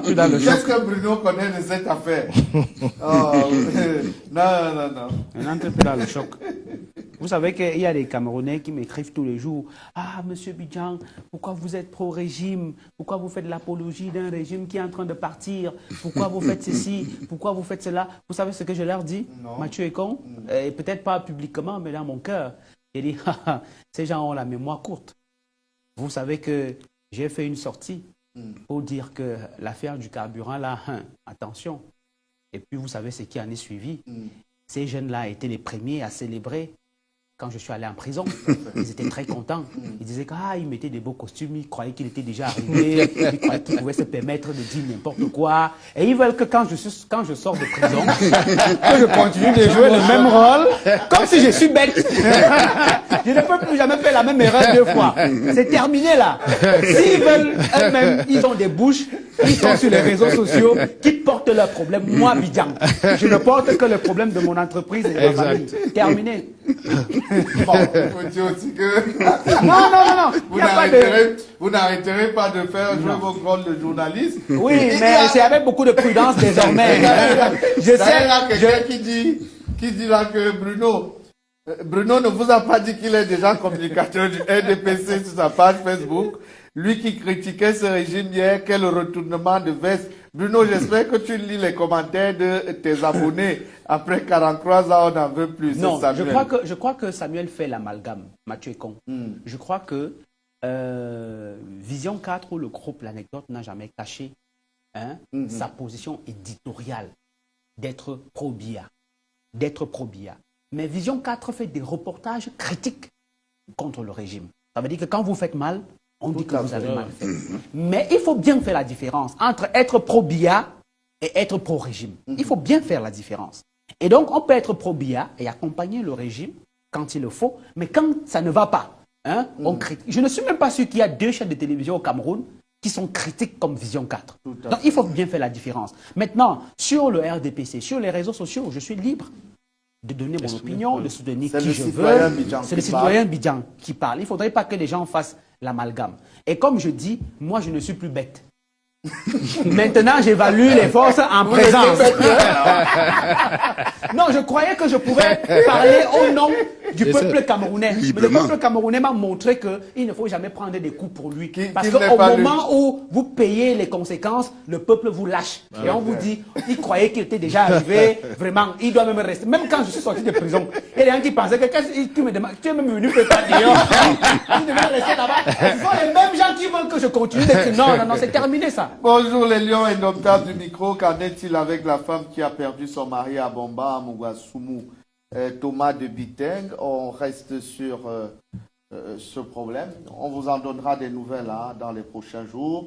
plus dans le choc. Qu'est-ce que Bruno connaît de cette affaire? Oh, non. On n'entre plus dans le choc. Vous savez qu'il y a des Camerounais qui m'écrivent tous les jours. Ah, monsieur Bidjan, pourquoi vous êtes pro-régime? Pourquoi vous faites l'apologie d'un régime qui est en train de partir? Pourquoi vous faites ceci? Pourquoi vous faites cela? Vous savez ce que je leur dis? Non. Mathieu est con. Et peut-être pas publiquement, mais dans mon cœur. J'ai dit, ces gens ont la mémoire courte. Vous savez que j'ai fait une sortie pour dire que l'affaire du carburant, là, attention. Et puis, vous savez ce qui en est suivi. Ces jeunes-là étaient les premiers à célébrer quand je suis allé en prison. Ils étaient très contents. Ils disaient qu'il mettait des beaux costumes, ils croyaient qu'il était déjà arrivé, ils croyaient qu'il pouvait se permettre de dire n'importe quoi. Et ils veulent que quand je sors de prison, que je continue de jouer le même rôle, comme si je suis bête. Je ne peux plus jamais faire la même erreur deux fois. C'est terminé là. S'ils veulent eux-mêmes, ils ont des bouches, ils sont sur les réseaux sociaux, qui portent leurs problèmes. Moi, Bidjan, je ne porte que le problème de mon entreprise et de ma famille. Terminé. Bon, il faut dire aussi que Non. vous n'arrêterez pas de faire jouer votre rôle de journaliste. Oui, mais c'est avec beaucoup de prudence désormais. Je sais. Il y a quelqu'un qui dit là que Bruno ne vous a pas dit qu'il est déjà communicateur du RDPC sur sa page Facebook. Lui qui critiquait ce régime hier, quel retournement de veste. Bruno, j'espère que tu lis les commentaires de tes abonnés. Après 43 ans, on n'en veut plus. Non, je crois que Samuel fait l'amalgame. Mathieu est con. Je crois que Vision 4 ou le groupe L'Anecdote n'a jamais caché sa position éditoriale d'être pro-BIA. Mais Vision 4 fait des reportages critiques contre le régime. Ça veut dire que quand vous faites mal, on dit que vous avez mal fait. Mais il faut bien faire la différence entre être pro-BIA et être pro-régime. Il faut bien faire la différence. Et donc, on peut être pro-BIA et accompagner le régime quand il le faut, mais quand ça ne va pas, on critique. Je ne suis même pas sûr qu'il y a 2 chaînes de télévision au Cameroun qui sont critiques comme Vision 4. Donc, il faut bien faire la différence. Maintenant, sur le RDPC, sur les réseaux sociaux, je suis libre de donner mon opinion, de soutenir qui je veux. C'est le citoyen Bidjan qui parle. Il ne faudrait pas que les gens fassent l'amalgame. Et comme je dis, moi, je ne suis plus bête. Maintenant, j'évalue les forces en présence. Non, je croyais que je pouvais parler au nom du peuple camerounais. Mais le peuple camerounais m'a montré qu'il ne faut jamais prendre des coups pour lui. Parce qu'au moment où vous payez les conséquences, le peuple vous lâche. Et on vous dit, il croyait qu'il était déjà arrivé. Vraiment, il doit même rester. Même quand je suis sorti de prison, il y a des gens qui pensaient que tu me demandes, tu es même venu faire ta dehors. Tu devais rester là-bas. Ce sont les mêmes gens qui veulent que je continue d'être. Non, c'est terminé ça. Bonjour les lions indomptables du micro. Qu'en est-il avec la femme qui a perdu son mari à Bomba, à Mougassoumou, Thomas de Biteng? On reste sur ce problème. On vous en donnera des nouvelles dans les prochains jours.